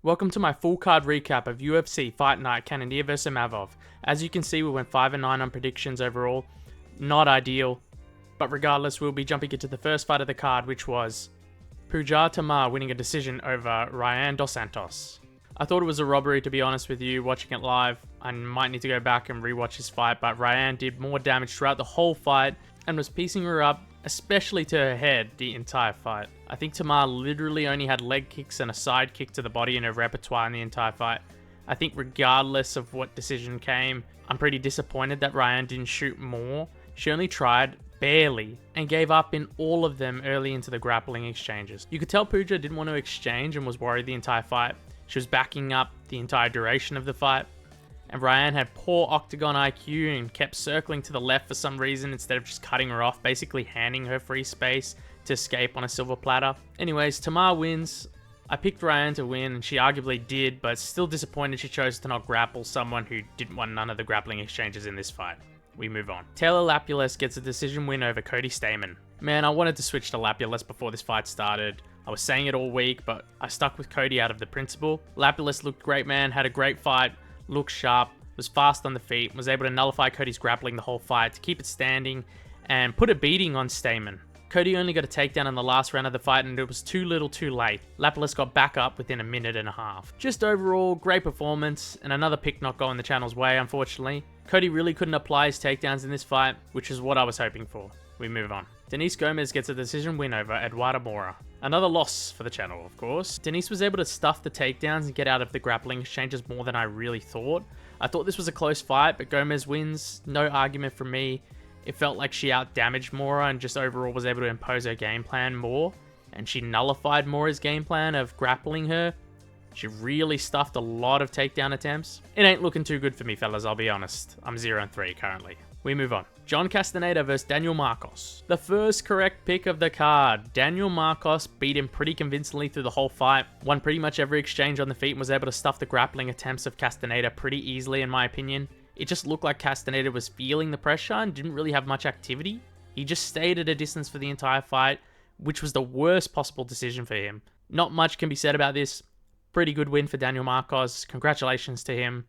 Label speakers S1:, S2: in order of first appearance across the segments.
S1: Welcome to my full card recap of UFC Fight Night Cannonier vs Imavov. As you can see, we went 5-9 on predictions overall. Not ideal, but regardless, we'll be jumping into the first fight of the card, which was Pujar Tomar winning a decision over Ryan Dos Santos. I thought it was a robbery, to be honest with you, watching it live. I might need to go back and rewatch his fight, but Ryan did more damage throughout the whole fight and was piecing her up, especially to her head, the entire fight. I think Tomar literally only had leg kicks and a side kick to the body in her repertoire in the entire fight. I think regardless of what decision came, I'm pretty disappointed that Ryan didn't shoot more. She only tried, barely, and gave up in all of them early into the grappling exchanges. You could tell Pujar didn't want to exchange and was worried the entire fight. She was backing up the entire duration of the fight. And Ryan had poor octagon IQ and kept circling to the left for some reason instead of just cutting her off, basically handing her free space to escape on a silver platter. Anyways, Tomar wins. I picked Ryan to win, and she arguably did, but still disappointed she chose to not grapple someone who didn't want none of the grappling exchanges in this fight. We move on. Taylor Lapilus gets a decision win over Cody Stamen. Man, I wanted to switch to Lapilus before this fight started. I was saying it all week, but I stuck with Cody out of the principle. Lapilus looked great, man, had a great fight, looked sharp, was fast on the feet, was able to nullify Cody's grappling the whole fight to keep it standing and put a beating on Stamen. Cody only got a takedown in the last round of the fight, and it was too little too late. Lapilus got back up within a minute and a half. Just overall, great performance, and another pick not going the channel's way, unfortunately. Cody really couldn't apply his takedowns in this fight, which is what I was hoping for. We move on. Denise Gomez gets a decision win over Eduarda Mora. Another loss for the channel, of course. Denise was able to stuff the takedowns and get out of the grappling exchanges more than I really thought. I thought this was a close fight, but Gomez wins. No argument from me. It felt like she out-damaged Mora and just overall was able to impose her game plan more. And she nullified Mora's game plan of grappling her. She really stuffed a lot of takedown attempts. It ain't looking too good for me, fellas, I'll be honest. I'm 0-3 currently. We move on. John Castaneda versus Daniel Marcos. The first correct pick of the card. Daniel Marcos beat him pretty convincingly through the whole fight. Won pretty much every exchange on the feet and was able to stuff the grappling attempts of Castaneda pretty easily, in my opinion. It just looked like Castaneda was feeling the pressure and didn't really have much activity. He just stayed at a distance for the entire fight, which was the worst possible decision for him. Not much can be said about this. Pretty good win for Daniel Marcos. Congratulations to him,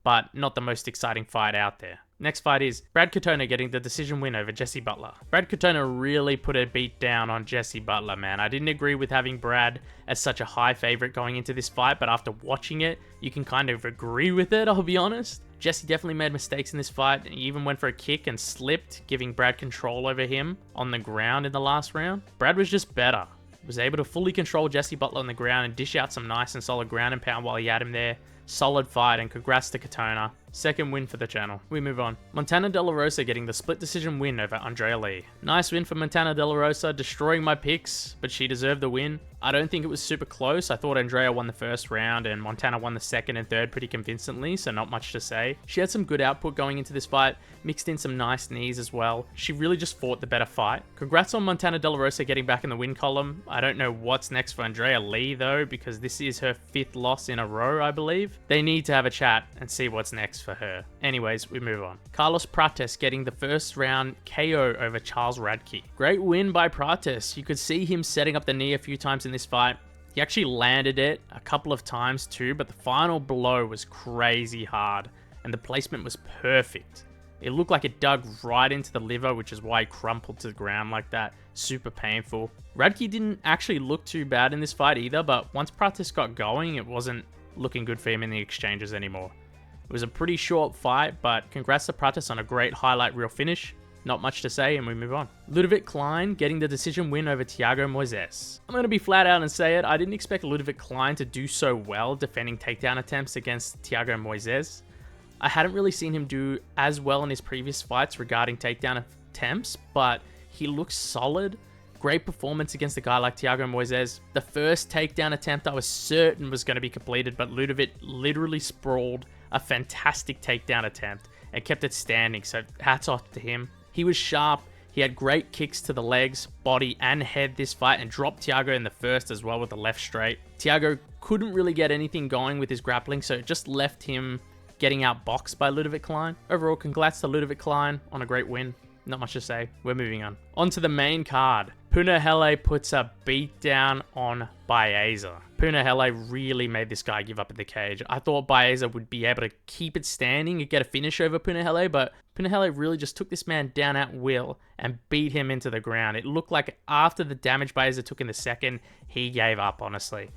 S1: but not the most exciting fight out there. Next fight is Brad Katona getting the decision win over Jesse Butler. Brad Katona really put a beat down on Jesse Butler, man. I didn't agree with having Brad as such a high favorite going into this fight, but after watching it, you can kind of agree with it, I'll be honest. Jesse definitely made mistakes in this fight. He even went for a kick and slipped, giving Brad control over him on the ground in the last round. Brad was just better. Was able to fully control Jesse Butler on the ground and dish out some nice and solid ground and pound while he had him there. Solid fight, and congrats to Katona. Second win for the channel. We move on. Montana De La Rosa getting the split decision win over Andrea Lee. Nice win for Montana De La Rosa, destroying my picks, but she deserved the win. I don't think it was super close. I thought Andrea won the first round and Montana won the second and third pretty convincingly, so not much to say. She had some good output going into this fight, mixed in some nice knees as well. She really just fought the better fight. Congrats on Montana De La Rosa getting back in the win column. I don't know what's next for Andrea Lee though, because this is her 5th loss in a row, I believe. They need to have a chat and see what's next for her. Anyways, we move on. Carlos Prates getting the first round KO over Charles Radke. Great win by Prates. You could see him setting up the knee a few times in this fight. He actually landed it a couple of times too, but the final blow was crazy hard and the placement was perfect. It looked like it dug right into the liver, which is why he crumpled to the ground like that. Super painful. Radke didn't actually look too bad in this fight either, but once Prates got going, it wasn't looking good for him in the exchanges anymore. It was a pretty short fight, but congrats to Prates on a great highlight reel finish. Not much to say, and we move on. Ludovit Klein getting the decision win over Thiago Moises. I'm going to be flat out and say it. I didn't expect Ludovit Klein to do so well defending takedown attempts against Thiago Moises. I hadn't really seen him do as well in his previous fights regarding takedown attempts, but he looks solid. Great performance against a guy like Thiago Moises. The first takedown attempt I was certain was going to be completed, but Ludovit literally sprawled a fantastic takedown attempt and kept it standing, so hats off to him. He was sharp. He had great kicks to the legs, body, and head this fight and dropped Thiago in the first as well with the left straight. Thiago couldn't really get anything going with his grappling, so it just left him getting outboxed by Ludovit Klein. Overall, congrats to Ludovit Klein on a great win. Not much to say. We're moving on. On to the main card. Punahele puts a beat down on Baeza. Punahele really made this guy give up in the cage. I thought Baeza would be able to keep it standing and get a finish over Punahele, but Punahele really just took this man down at will and beat him into the ground. It looked like after the damage Baeza took in the second, he gave up, honestly.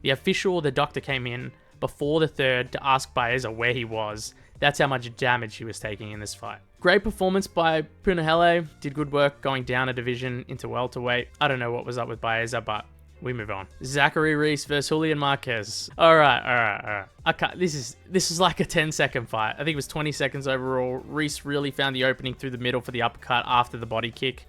S1: The doctor came in before the third to ask Baeza where he was. That's how much damage he was taking in this fight. Great performance by Punahele. Did good work going down a division into welterweight. I don't know what was up with Baeza, but we move on. Zachary Reese versus Julian Marquez. All right. This is like a 10-second fight. I think it was 20 seconds overall. Reese really found the opening through the middle for the uppercut after the body kick,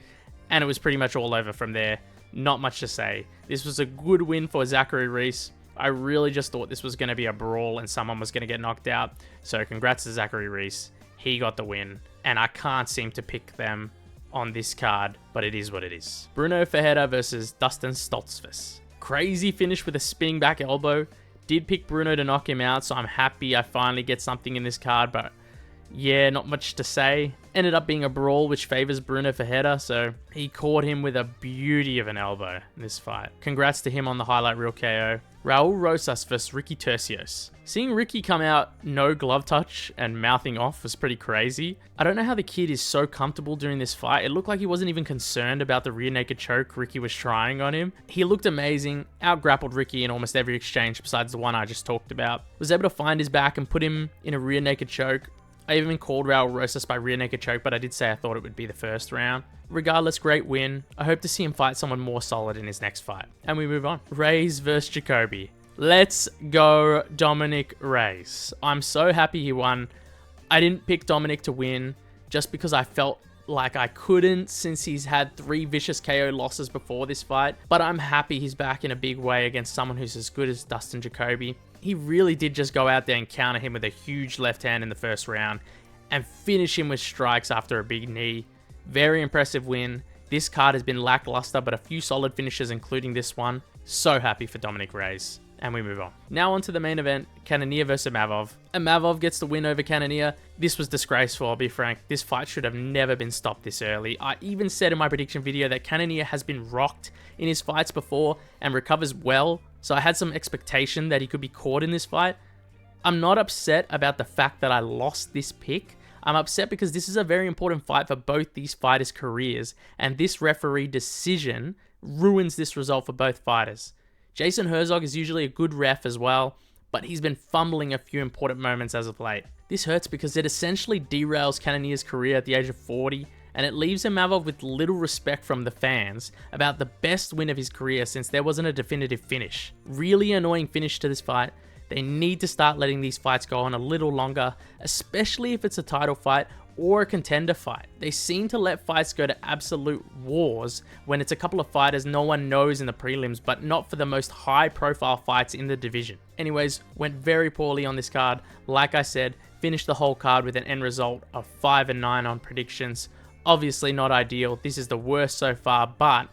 S1: and it was pretty much all over from there. Not much to say. This was a good win for Zachary Reese. I really just thought this was going to be a brawl and someone was going to get knocked out. So congrats to Zachary Reese. He got the win. And I can't seem to pick them on this card, but it is what it is. Brunno Ferreira versus Dustin Stoltzfus. Crazy finish with a spinning back elbow. Did pick Brunno to knock him out, so I'm happy I finally get something in this card, but yeah, not much to say. Ended up being a brawl, which favors Brunno Ferreira, so he caught him with a beauty of an elbow in this fight. Congrats to him on the highlight reel KO. Raul Rosas versus Ricky Tercios. Seeing Ricky come out no glove touch and mouthing off was pretty crazy. I don't know how the kid is so comfortable during this fight. It looked like he wasn't even concerned about the rear naked choke Ricky was trying on him. He looked amazing, out-grappled Ricky in almost every exchange besides the one I just talked about. Was able to find his back and put him in a rear naked choke. I even called Raul Rosas by rear naked choke, but I did say I thought it would be the first round. Regardless, great win. I hope to see him fight someone more solid in his next fight. And we move on. Reyes versus Jacoby. Let's go Dominick Reyes. I'm so happy he won. I didn't pick Dominick to win just because I felt like I couldn't since he's had 3 vicious KO losses before this fight. But I'm happy he's back in a big way against someone who's as good as Dustin Jacoby. He really did just go out there and counter him with a huge left hand in the first round and finish him with strikes after a big knee. Very impressive win. This card has been lackluster, but a few solid finishes, including this one. So happy for Dominick Reyes. And we move on. Now on to the main event, Cannonier versus Imavov. Imavov gets the win over Cannonier. This was disgraceful, I'll be frank. This fight should have never been stopped this early. I even said in my prediction video that Cannonier has been rocked in his fights before and recovers well, so I had some expectation that he could be caught in this fight. I'm not upset about the fact that I lost this pick. I'm upset because this is a very important fight for both these fighters' careers, and this referee decision ruins this result for both fighters. Jason Herzog is usually a good ref as well, but he's been fumbling a few important moments as of late. This hurts because it essentially derails Cannonier's career at the age of 40, and it leaves Imavov with little respect from the fans about the best win of his career since there wasn't a definitive finish. Really annoying finish to this fight. They need to start letting these fights go on a little longer, especially if it's a title fight or a contender fight. They seem to let fights go to absolute wars when it's a couple of fighters no one knows in the prelims, but not for the most high profile fights in the division. Anyways, went very poorly on this card. Like I said, finished the whole card with an end result of 5-9 on predictions. Obviously not ideal. This is the worst so far, but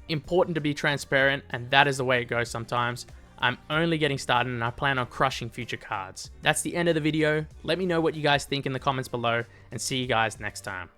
S1: important to be transparent, and that is the way it goes sometimes. I'm only getting started and I plan on crushing future cards. That's the end of the video. Let me know what you guys think in the comments below and see you guys next time.